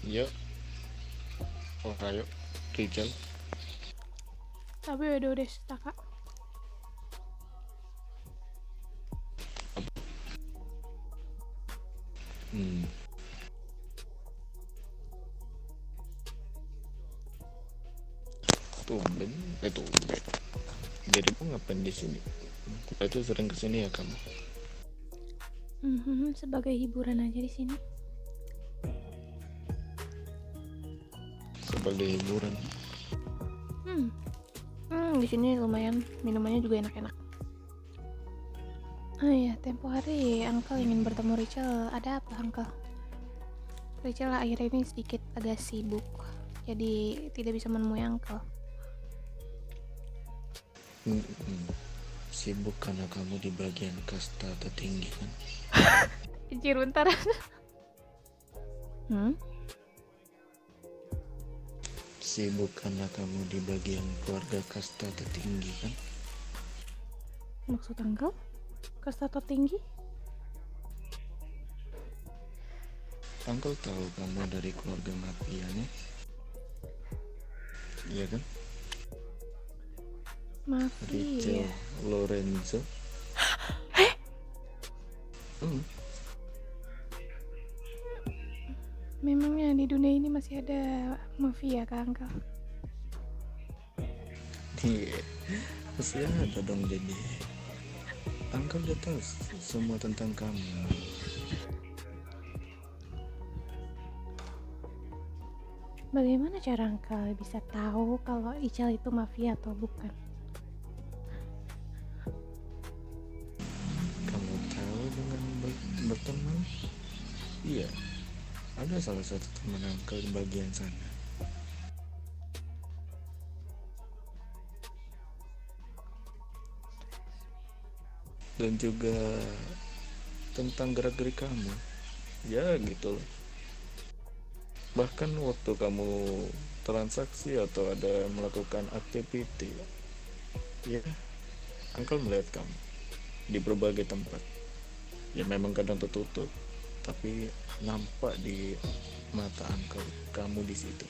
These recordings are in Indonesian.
Ya, Ohio, Rizal. Tapi udah kak. Hmm, tumben, tumben. Dirimu ngapain di sini? Kita itu sering kesini ya kamu. Sebagai hiburan aja di sini. Sebagai hiburan. Di sini lumayan minumannya juga enak-enak. Oh iya, tempo hari Uncle ingin bertemu Rachel. Ada apa, Uncle? Rachel akhirnya ini sedikit agak sibuk, jadi tidak bisa menemui Uncle. Sibuk karena kamu di bagian kasta tertinggi kan? Anjir, bentar. Sibuk karena kamu di bagian keluarga kasta tertinggi kan? Maksud Uncle? Kasta tertinggi? Uncle tahu kamu dari keluarga mafianya. Iya kan? Rachel Mafia. Lorenzo. Memangnya di dunia ini masih ada mafia, Kak Uncle? Iya, masih ada dong jadi. Uncle udah tahu semua tentang kamu. Bagaimana cara Uncle bisa tahu kalau Ical itu mafia atau bukan? Kamu tahu dengan berteman? Iya, ada salah satu teman Uncle di bagian sana. Dan juga tentang gerak-gerik kamu. Ya gitu loh. Bahkan waktu kamu transaksi atau ada melakukan aktiviti, ya Uncle melihat kamu di berbagai tempat. Ya memang kadang tertutup, tapi nampak di mata Uncle kamu di situ.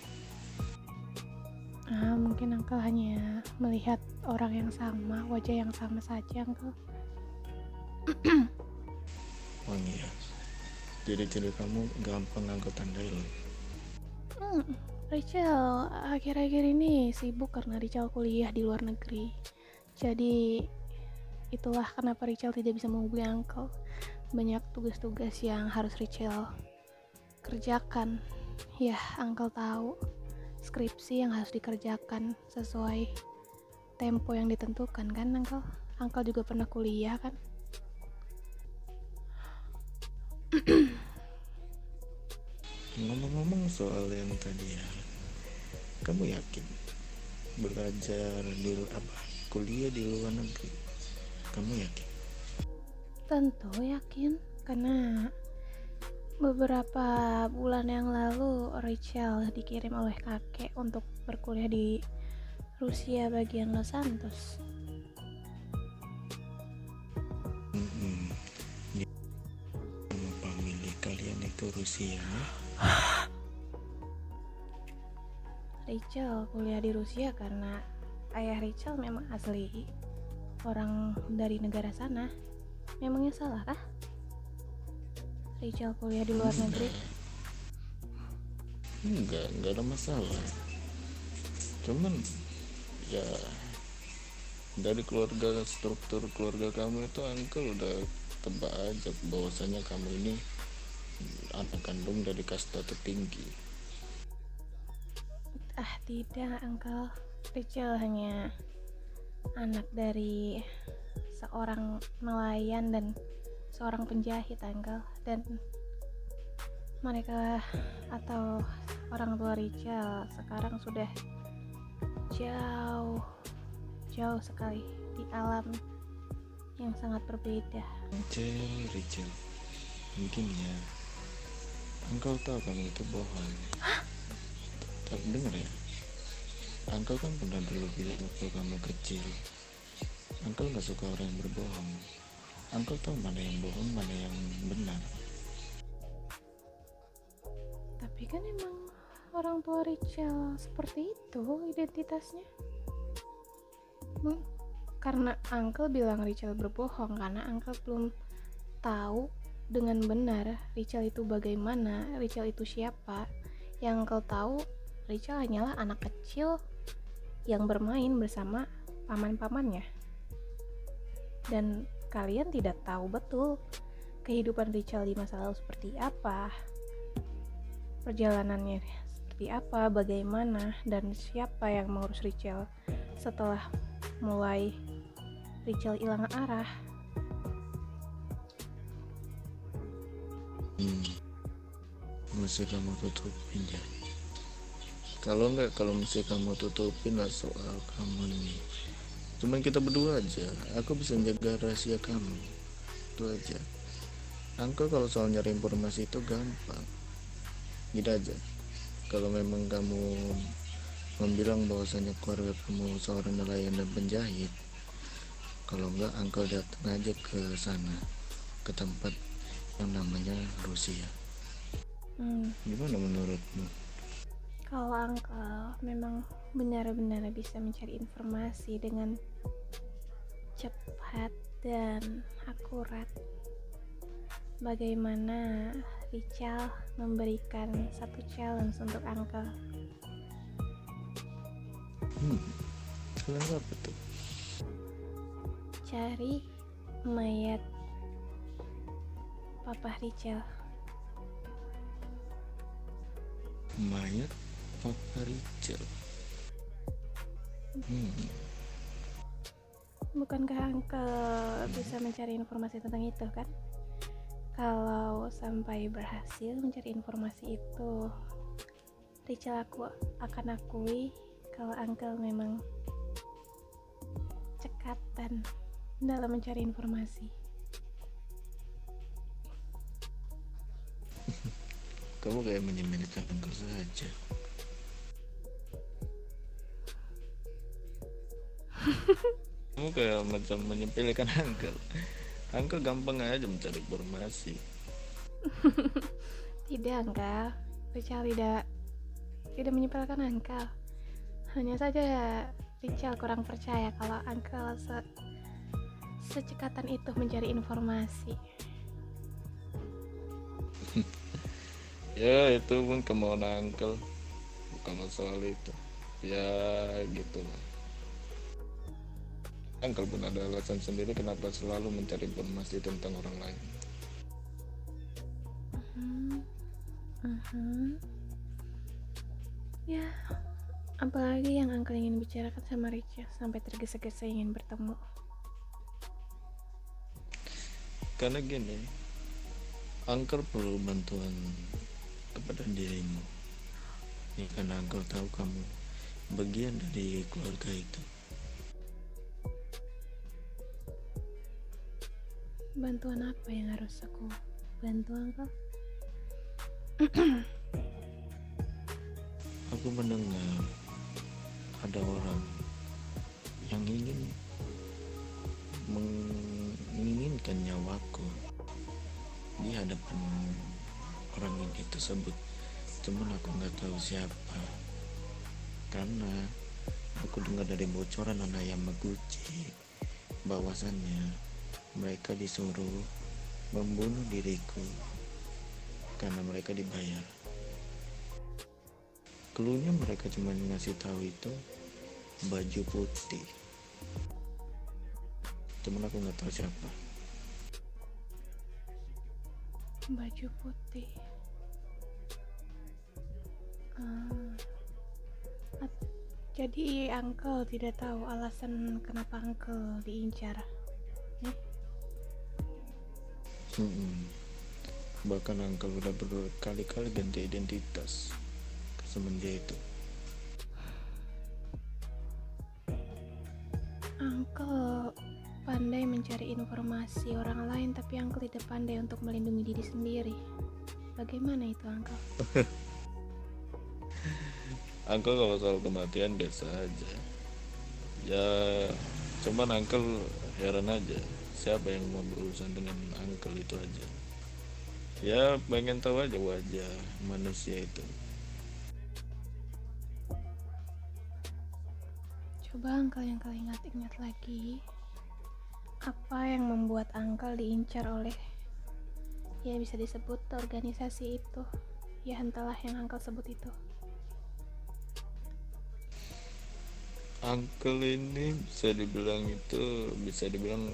Mungkin Uncle hanya melihat orang yang sama, wajah yang sama saja, Uncle. Oh iya, ciri-ciri kamu gampang Uncle tandai loh. Rachel akhir-akhir ini sibuk karena Rachel kuliah di luar negeri. Jadi itulah kenapa Rachel tidak bisa menghubungi Uncle. Banyak tugas-tugas yang harus Rachel kerjakan. Ya, Uncle tahu skripsi yang harus dikerjakan sesuai tempo yang ditentukan kan, Uncle? Uncle juga pernah kuliah kan? Ngomong-ngomong soal yang tadi ya, kamu yakin belajar di kuliah di luar negeri? Kamu yakin? Tentu yakin, karena beberapa bulan yang lalu Rachel dikirim oleh kakek untuk berkuliah di Rusia bagian Los Santos. Famili kalian itu Rusia? Rachel kuliah di Rusia karena ayah Rachel memang asli orang dari negara sana. Memangnya salah kah Rachel kuliah di luar negeri? Enggak ada masalah. Cuman ya dari keluarga, struktur keluarga kamu itu Uncle udah tebak aja bahwasanya kamu ini anak kandung dari kasta tertinggi. Tidak, Uncle. Rachel hanya anak dari seorang nelayan dan seorang penjahit, Uncle. Dan mereka atau orang tua Rachel sekarang sudah jauh sekali di alam yang sangat berbeda. Rachel, mungkin ya Uncle tahu kamu itu bohong. Tapi dengar ya, Uncle kan pernah dulu bilang waktu kamu kecil, Uncle gak suka orang yang berbohong. Uncle tahu mana yang bohong, mana yang benar. Tapi kan emang orang tua Richel seperti itu identitasnya? Karena Uncle bilang Richel berbohong karena Uncle belum tahu dengan benar Richel itu bagaimana, Richel itu siapa. Yang Uncle tahu, Richel hanyalah anak kecil yang bermain bersama paman-pamannya. Dan kalian tidak tahu betul kehidupan Richel di masa lalu seperti apa, perjalanannya seperti apa, bagaimana, dan siapa yang mengurus Richel setelah mulai Richel hilang arah. Mesti kamu tutupin ya. Kalau enggak, kalau mesti kamu tutupin lah soal kamu ini. Cuman kita berdua aja. Aku bisa menjaga rahasia kamu. Itu aja. Uncle kalau soal nyari informasi itu gampang. Gitu aja. Kalau memang kamu membilang bahwasanya keluarga kamu seorang nelayan dan penjahit, kalau enggak Uncle datang aja ke sana, ke tempat yang namanya Rusia. Gimana menurutmu? Kalau Uncle memang benar-benar bisa mencari informasi dengan cepat dan akurat, bagaimana Richel memberikan satu challenge untuk Uncle? Challenge apa tuh? Cari mayat Papa Richel. Mayat Papa Richel. Bukankah Uncle bisa mencari informasi tentang itu kan? Kalau sampai berhasil mencari informasi itu, Richel akan akui kalau Uncle memang cekatan dalam mencari informasi. Kamu kayak menyembunyikan Uncle saja. Kamu kayak macam menyepelekan Uncle. Uncle gampang aja mencari informasi. Tidak, Uncle. Richel tidak menyepelekan Uncle. Hanya saja Richel kurang percaya kalau Uncle secekatan itu mencari informasi. Ya itu pun kemauan Uncle, bukan masalah itu. Ya gitu lah. Uncle pun ada alasan sendiri kenapa selalu mencari informasi tentang orang lain. Ya, apalagi yang Uncle ingin bicarakan sama Richel sampai tergesa-gesa ingin bertemu? Karena gini, Uncle perlu bantuan kepada dirimu. Ini karena Uncle tahu kamu bagian dari keluarga itu. Bantuan apa yang harus aku bantu, Uncle? Aku mendengar ada orang yang menginginkan nyawaku di hadapan orang ini tersebut. Cuman aku nggak tahu siapa, karena aku dengar dari bocoran anak Yamaguchi bahwasannya mereka disuruh membunuh diriku karena mereka dibayar. Keluhnya mereka cuma ngasih tahu itu baju putih, cuman aku nggak tahu siapa. Baju putih. Jadi Uncle tidak tahu alasan kenapa Uncle diincar. Bahkan Uncle udah berkali-kali ganti identitas semenjak itu. Uncle pandai mencari informasi orang lain, tapi Uncle tidak pandai untuk melindungi diri sendiri. Bagaimana itu, Uncle? Uncle kalau soal kematian biasa aja. Ya, cuman Uncle heran aja siapa yang mau berurusan dengan Uncle itu aja. Ya pengen tahu aja wajah manusia itu. Coba Uncle yang kalian ingat-ingat lagi, apa yang membuat Uncle diincar oleh, ya bisa disebut organisasi itu. Ya entahlah yang Uncle sebut itu. Uncle ini bisa dibilang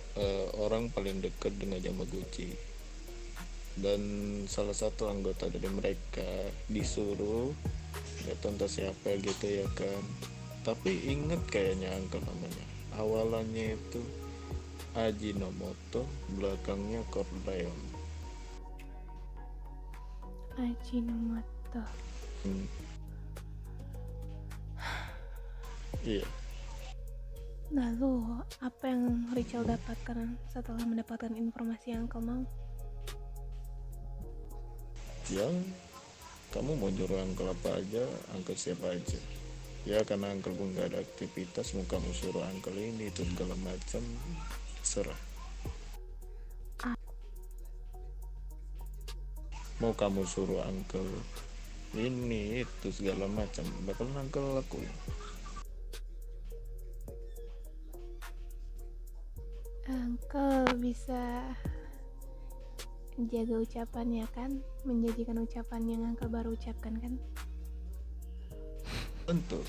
orang paling dekat dengan Yamaguchi, dan salah satu anggota dari mereka disuruh, nggak tahu entah siapa gitu ya kan, tapi inget kayaknya Uncle namanya awalannya itu Ajinomoto, belakangnya Corleone. Ajinomoto. Iya. Lalu apa yang Richel dapatkan setelah mendapatkan informasi yang Uncle mau? Yang kamu mau nyuruh Uncle apa aja, Uncle siap aja. Ya karena Uncle pun gak ada aktivitas, mau kamu suruh Uncle ini itu segala macam, serah. Mau kamu suruh Uncle ini itu segala macam, bakal Uncle lakuin. Uncle bisa jaga ucapannya kan, menjadikan ucapan yang Uncle baru ucapkan kan? Tentu,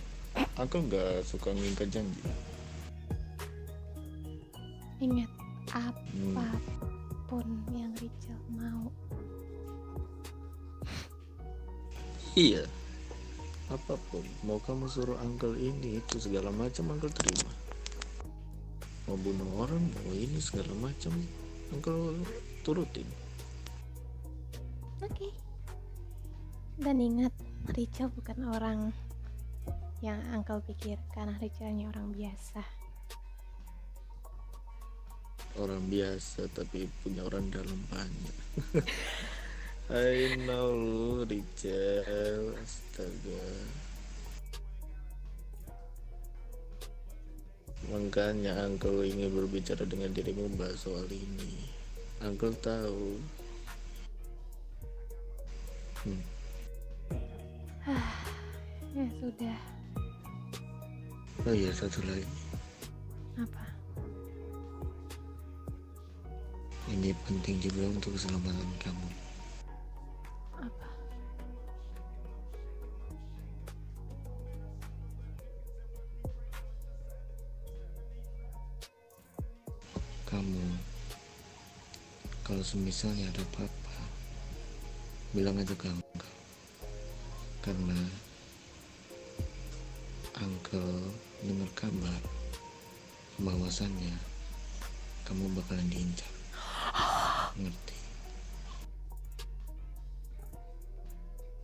Uncle gak suka ngingkat janji. Ingat, apapun yang Richel mau. Iya, apapun. Mau kamu suruh Uncle ini itu segala macam, Uncle terima. Mau bunuh orang, mau ini segala macam, Uncle turutin. Oke. Dan ingat, Richel bukan orang yang Uncle pikirkan. Richelnya orang biasa. Orang biasa tapi punya orang dalam banyak. I know lu, Richel. Astaga. Makanya Uncle ingin berbicara dengan dirimu bahas soal ini. Uncle tahu. Ya sudah. Oh iya, satu lagi. Apa? Ini penting juga untuk keselamatan kamu. Apa? Kamu, kalau semisalnya ada apa-apa, bilang aja ke Uncle. Karena Uncle dengar kabar bahwasannya kamu bakalan diincar. Ngerti?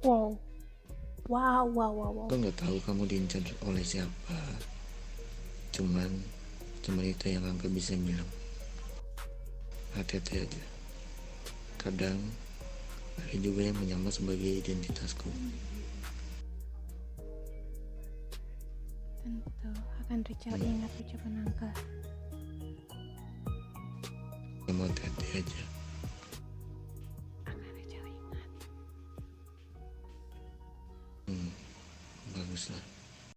Wow. Aku nggak tahu kamu diincar oleh siapa. Cuman itu yang Uncle bisa bilang. Hati-hati aja. Kadang ada juga yang menyamar sebagai identitasku. Tentu akan Richel ingat ucapan Uncle. Kamu hati-hati aja. Akan Richel ingat. Baguslah.